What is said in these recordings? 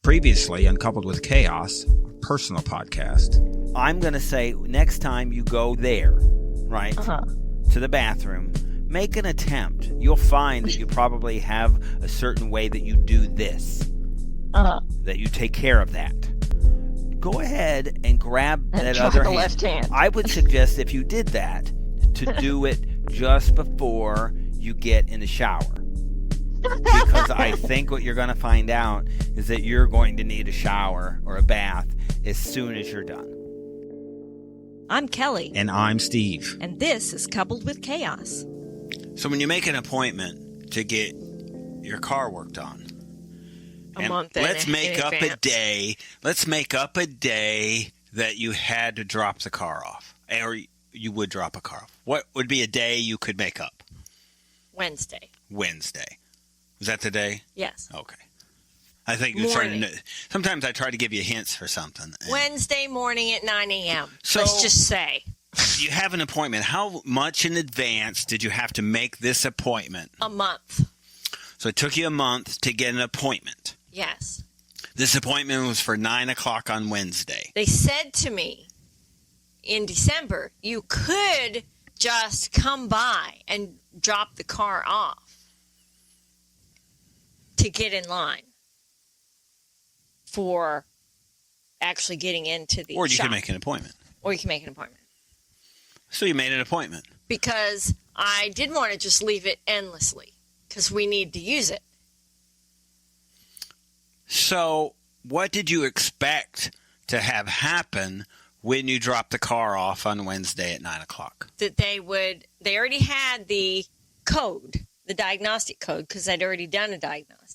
Previously, Uncoupled with Chaos, a personal podcast. I'm going to say next time you go there, right, to the bathroom, make an attempt. You'll find that you probably have a certain way that you do this, that you take care of that. Go ahead and grab that other hand. Left hand. I would suggest if you did that, to do it just before you get in the shower. Because I think what you're going to find out is that you're going to need a shower or a bath as soon as you're done. I'm Kelly. And I'm Steve. And this is Coupled with Chaos. So when you make an appointment to get your car worked on, let's make up a day that you had to drop the car off. Or you would drop a car off. What would be a day you could make up? Wednesday. Was that the day? Yes. Okay. I think you're trying to. Sometimes I try to give you hints for something. Wednesday morning at 9 a.m. So, let's just say. You have an appointment. How much in advance did you have to make this appointment? A month. So it took you a month to get an appointment. Yes. This appointment was for 9 o'clock on Wednesday. They said to me in December, you could just come by and drop the car off to get in line for actually getting into the Or you shop. can make an appointment. Or you can make an appointment. So you made an appointment. Because I didn't want to just leave it endlessly because we need to use it. So what did you expect to have happen when you dropped the car off on Wednesday at 9 o'clock? That they already had the code, the diagnostic code, because I'd already done a diagnostic.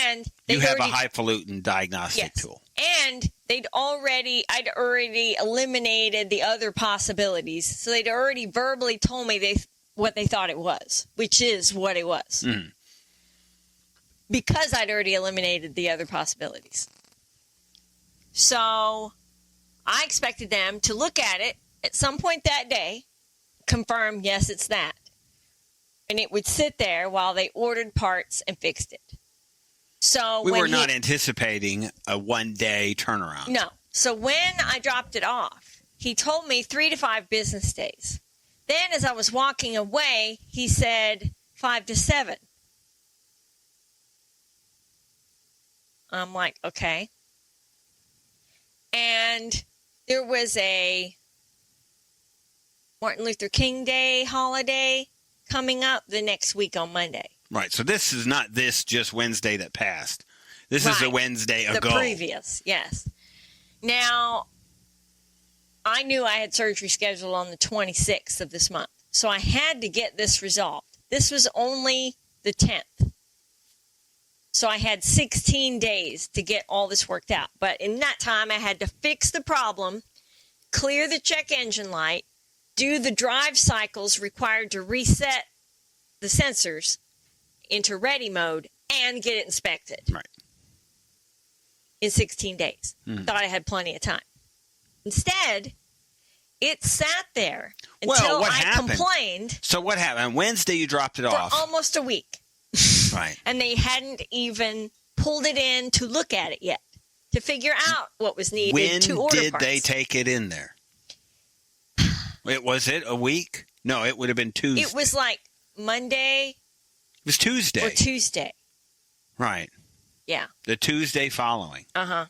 And you have a highfalutin diagnostic tool. And I'd already eliminated the other possibilities. So they'd already verbally told me what they thought it was, which is what it was. Mm. Because I'd already eliminated the other possibilities. So I expected them to look at it at some point that day, confirm, yes, it's that. And it would sit there while they ordered parts and fixed it. So we were not anticipating a one-day turnaround. No. So when I dropped it off, he told me 3 to 5 business days. Then as I was walking away, he said 5 to 7. I'm like, okay. And there was a Martin Luther King Day holiday coming up the next week on Monday. Right. So this is not just Wednesday that passed. This is a Wednesday ago. The previous, yes. Now, I knew I had surgery scheduled on the 26th of this month. So I had to get this resolved. This was only the 10th. So I had 16 days to get all this worked out. But in that time, I had to fix the problem, clear the check engine light, do the drive cycles required to reset the sensors into ready mode, and get it inspected. Right. In 16 days. Thought I had plenty of time. Instead, it sat there until I complained. So what happened? On Wednesday, you dropped it off. For almost a week. Right. And they hadn't even pulled it in to look at it yet, to figure out what was needed to order When did parts. they take it in there? Was it a week? No, it would have been Tuesday. It was like Monday. It was Tuesday. Or Tuesday. Right. Yeah. The Tuesday following. Uh-huh.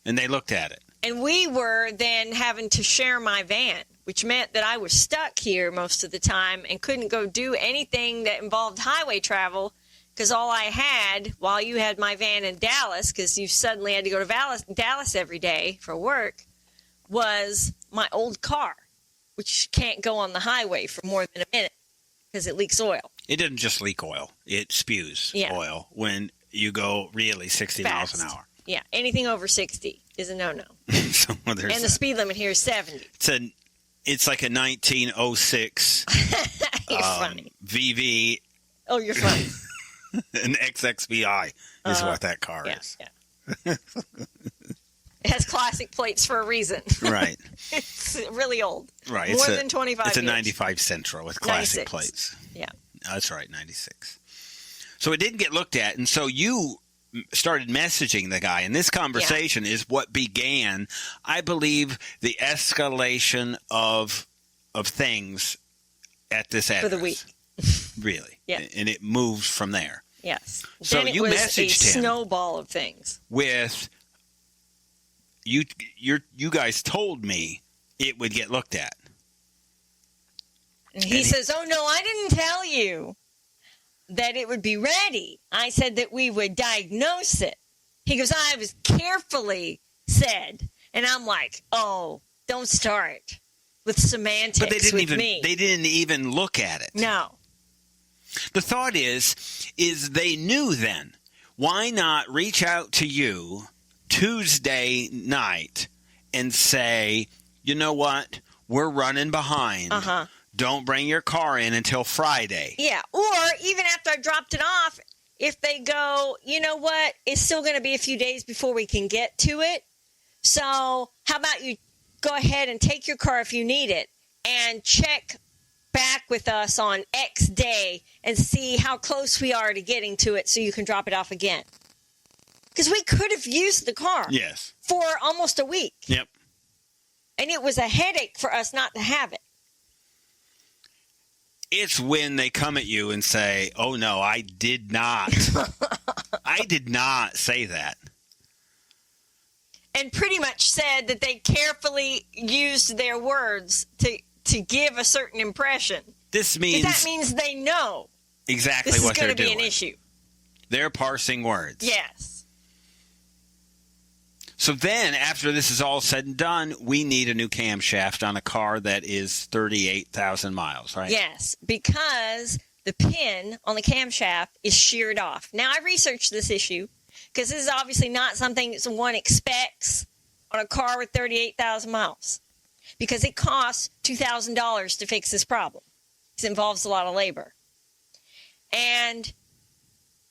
And they looked at it. And we were then having to share my van, which meant that I was stuck here most of the time and couldn't go do anything that involved highway travel because all I had, while you had my van in Dallas, because you suddenly had to go to Dallas every day for work, was my old car, which can't go on the highway for more than a minute because it leaks oil. It doesn't just leak oil. It spews oil when you go really 60 miles an hour. Yeah, anything over 60 is a no-no. So and the speed limit here is 70. It's like a 1906 You're funny. VV. Oh, you're funny. An XXVI is what that car is. Yeah. It has classic plates for a reason. Right. It's really old. Right. More than 25 years. It's a 95 Central with classic 96. plates. Yeah. That's right, 96. So it didn't get looked at, and so you started messaging the guy, and this conversation is what began, I believe, the escalation of things at this address. For the week. Really. Yeah. And it moves from there. Yes. So then you it was messaged a him snowball of things. with you guys told me it would get looked at. And he says, "Oh no, I didn't tell you that it would be ready. I said that we would diagnose it." He goes, "I was carefully said." And I'm like, "Oh, don't start with semantics But they didn't me. They didn't even look at it. No. The thought is they knew then. Why not reach out to you Tuesday night and say, you know what? We're running behind. Don't bring your car in until Friday. Yeah. Or even after I dropped it off, if they go, you know what? It's still going to be a few days before we can get to it. So how about you go ahead and take your car if you need it and check back with us on X day and see how close we are to getting to it so you can drop it off again. Because we could have used the car for almost a week. Yep. And it was a headache for us not to have it. It's when they come at you and say, oh, no, I did not. I did not say that. And pretty much said that they carefully used their words to give a certain impression. This means that means they know exactly this what they're is going to doing. be an issue. They're parsing words. Yes. So then, after this is all said and done, we need a new camshaft on a car that is 38,000 miles, right? Yes, because the pin on the camshaft is sheared off. Now, I researched this issue because this is obviously not something that someone expects on a car with 38,000 miles because it costs $2,000 to fix this problem. It involves a lot of labor. And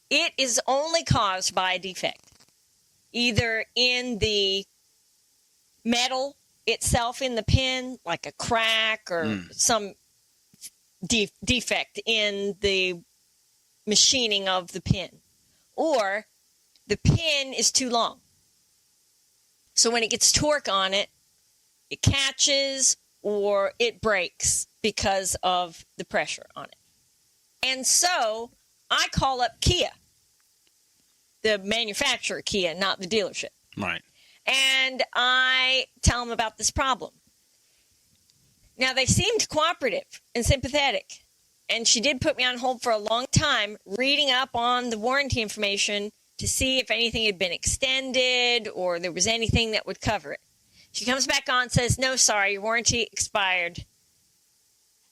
it is only caused by a defect, either in the metal itself in the pin, like a crack or some defect in the machining of the pin, or the pin is too long. So when it gets torque on it, it catches or it breaks because of the pressure on it. And so I call up Kia, the manufacturer Kia, not the dealership. Right. And I tell them about this problem. Now, they seemed cooperative and sympathetic. And she did put me on hold for a long time, reading up on the warranty information to see if anything had been extended or there was anything that would cover it. She comes back on and says, no, sorry, your warranty expired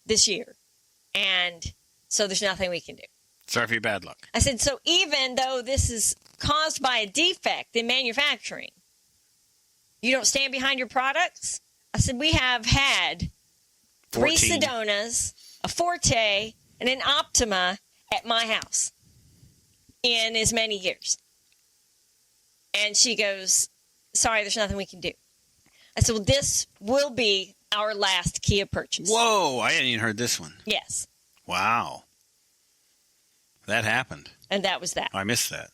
this year. And so there's nothing we can do. Sorry for your bad luck. I said, so even though this is caused by a defect in manufacturing, you don't stand behind your products? I said, we have had 3 Sedonas, a Forte, and an Optima at my house in as many years. And she goes, sorry, there's nothing we can do. I said, well, this will be our last Kia purchase. Whoa, I hadn't even heard this one. Yes. Wow. That happened. And that was that. I missed that.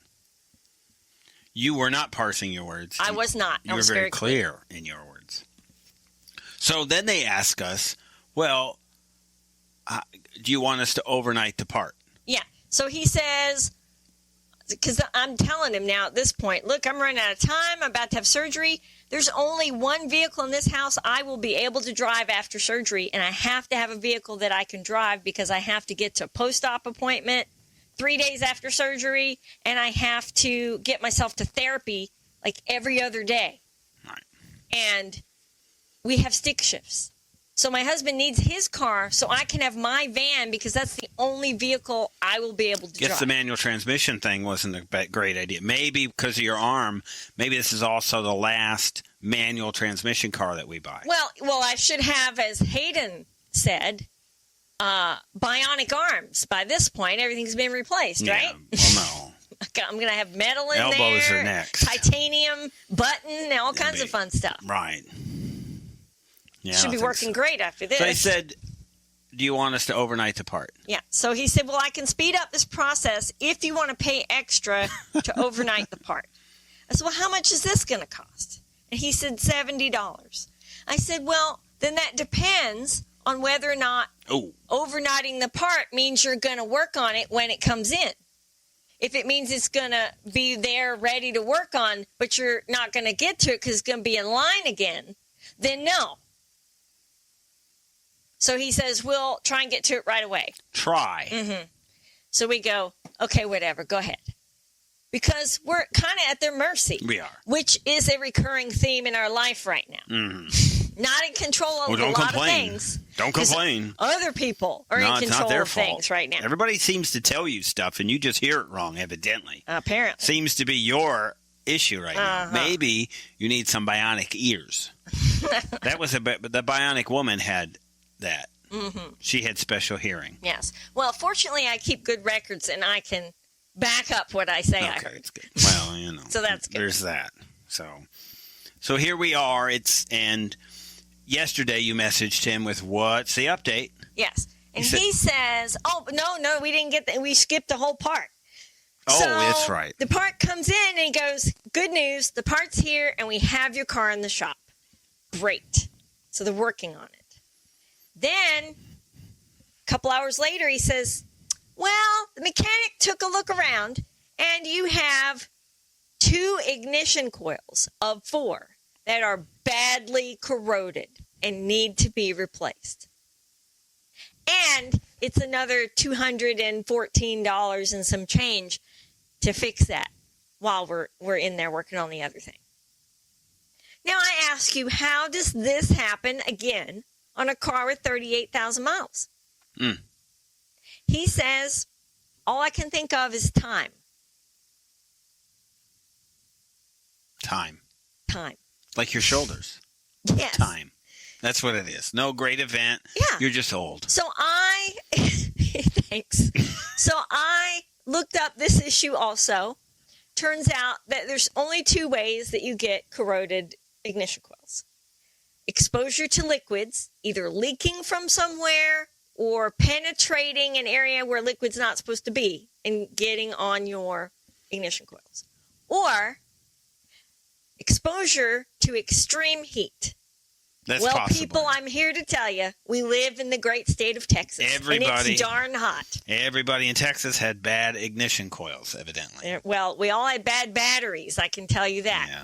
You were not parsing your words. I was not. You were very clear in your words. So then they ask us, well, do you want us to overnight the part? Yeah. So he says, because I'm telling him now at this point, look, I'm running out of time. I'm about to have surgery. There's only one vehicle in this house I will be able to drive after surgery, and I have to have a vehicle that I can drive because I have to get to a post-op appointment 3 days after surgery, and I have to get myself to therapy like every other day. Right. And we have stick shifts. So my husband needs his car so I can have my van because that's the only vehicle I will be able to drive. Guess the manual transmission thing wasn't a great idea. Maybe because of your arm, maybe this is also the last manual transmission car that we buy. Well, I should have, as Hayden said, bionic arms. By this point, everything's been replaced, right? Well, no. I'm going to have metal in Elbows there. are next. Titanium, button, and all kinds of fun stuff. Right. Yeah, Should be working great after this. So they said, do you want us to overnight the part? Yeah. So he said, well, I can speed up this process if you want to pay extra to overnight the part. I said, well, how much is this going to cost? And he said, $70. I said, well, then that depends on whether or not overnighting the part means you're going to work on it when it comes in. If it means it's going to be there ready to work on, but you're not going to get to it because it's going to be in line again, then no. So he says, we'll try and get to it right away. Try. Mm-hmm. So we go, okay, whatever, go ahead. Because we're kind of at their mercy. We are. Which is a recurring theme in our life right now. Mm-hmm. Not in control of a lot of things. Don't complain. Other people are in control of things right now. Everybody seems to tell you stuff, and you just hear it wrong, evidently. Apparently. Seems to be your issue right now. Maybe you need some bionic ears. That was the bionic woman had that. Mm-hmm. She had special hearing. Yes. Well, fortunately, I keep good records, and I can back up what I say I heard. It's good. Well, you know. So that's good. There's that. So here we are. And yesterday you messaged him with what's the update? Yes. And he says, oh, no, we didn't get that. We skipped the whole part. Oh, so that's right. The part comes in and he goes, good news, the part's here and we have your car in the shop. Great. So they're working on it. Then a couple hours later he says, well, the mechanic took a look around and you have 2 ignition coils of 4 that are badly corroded and need to be replaced. And it's another $214 and some change to fix that while we're in there working on the other thing. Now I ask you, how does this happen again on a car with 38,000 miles? He says, all I can think of is time. Time. Like your shoulders. Yes. Time. That's what it is. No great event. Yeah. You're just old. So thanks. So I looked up this issue also. Turns out that there's only 2 ways that you get corroded ignition coils. Exposure to liquids, either leaking from somewhere or penetrating an area where liquid's not supposed to be and getting on your ignition coils. Or exposure to extreme heat. That's well, possible. people, I'm here to tell you, we live in the great state of Texas. And it's darn hot. Everybody in Texas had bad ignition coils, evidently. Well, we all had bad batteries, I can tell you that. Yeah.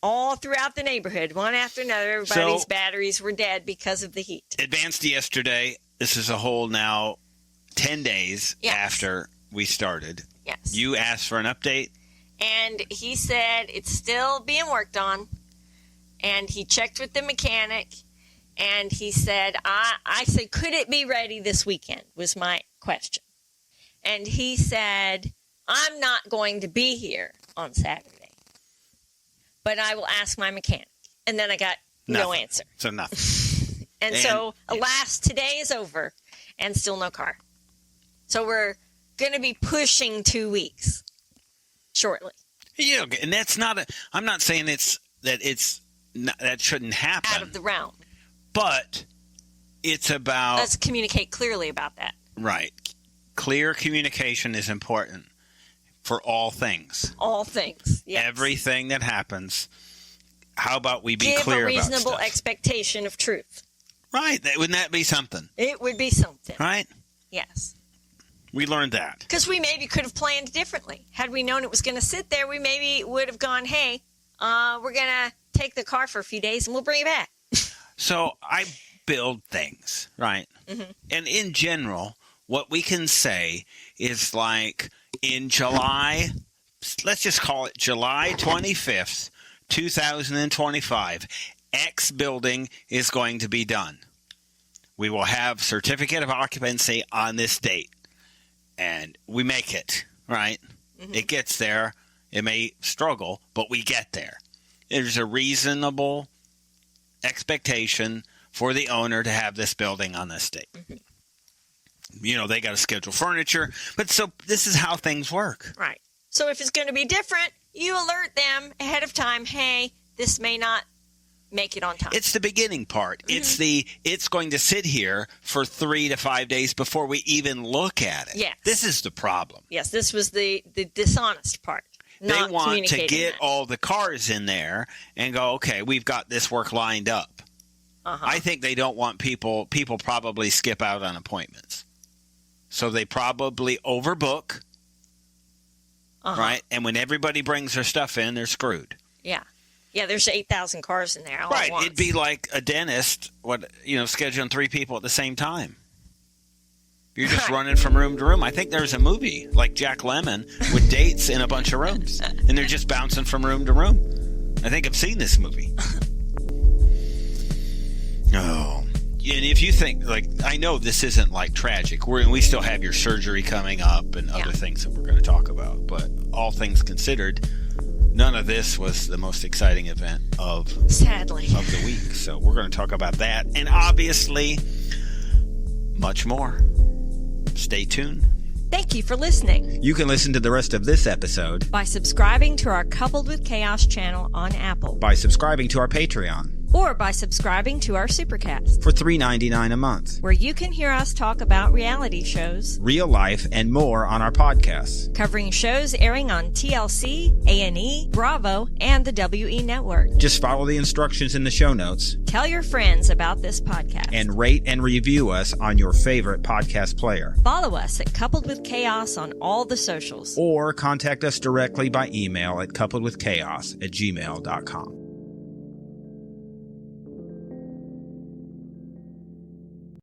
All throughout the neighborhood, one after another, everybody's batteries were dead because of the heat. Advanced yesterday. This is a whole now 10 days after we started. Yes. You asked for an update. And he said it's still being worked on. And he checked with the mechanic. And he said, I said, could it be ready this weekend, was my question. And he said, I'm not going to be here on Saturday. But I will ask my mechanic. And then I got no answer. So nothing. And so, alas, today is over and still no car. So we're going to be pushing 2 weeks shortly. Yeah, and that's not I'm not saying that shouldn't happen. Out of the realm. But it's about... Let's communicate clearly about that. Right. Clear communication is important for all things. All things, yes. Everything that happens. How about we be clear about stuff? Give a reasonable expectation of truth. Right. Wouldn't that be something? It would be something. Right? Yes. We learned that. Because we maybe could have planned differently. Had we known it was going to sit there, we maybe would have gone, hey, we're going to take the car for a few days and we'll bring it back. So I build things, right? Mm-hmm. And in general, what we can say is like in July, let's just call it July 25th, 2025, X building is going to be done. We will have certificate of occupancy on this date. And we make it, right? Mm-hmm. It gets there. It may struggle, but we get there. There's a reasonable expectation for the owner to have this building on this date. Mm-hmm. You know, they got to schedule furniture. But so this is how things work. Right. So if it's going to be different, you alert them ahead of time, hey, this may not make it on time. It's the beginning part. Mm-hmm. It's going to sit here for 3 to 5 days before we even look at it. Yes. This is the problem. Yes, this was the dishonest part. They want to get all the cars in there and go, okay, we've got this work lined up. I think they don't want people probably skip out on appointments. So they probably overbook, right? And when everybody brings their stuff in, they're screwed. Yeah. Yeah, there's 8,000 cars in there all right. at once. It'd be like a dentist, scheduling 3 people at the same time. You're just running from room to room. I think there's a movie like Jack Lemmon with dates in a bunch of rooms, and they're just bouncing from room to room. I think I've seen this movie. Oh. And if you think, I know this isn't tragic. We still have your surgery coming up and other things that we're going to talk about. But all things considered, none of this was the most exciting event sadly, of the week. So we're going to talk about that. And obviously, much more. Stay tuned. Thank you for listening. You can listen to the rest of this episode by subscribing to our Coupled with Chaos channel on Apple, by subscribing to our Patreon, or by subscribing to our Supercast for $3.99 a month, where you can hear us talk about reality shows, real life, and more on our podcasts, covering shows airing on TLC, A&E, Bravo, and the WE Network. Just follow the instructions in the show notes. Tell your friends about this podcast. And rate and review us on your favorite podcast player. Follow us at Coupled with Chaos on all the socials. Or contact us directly by email at coupledwithchaos@gmail.com.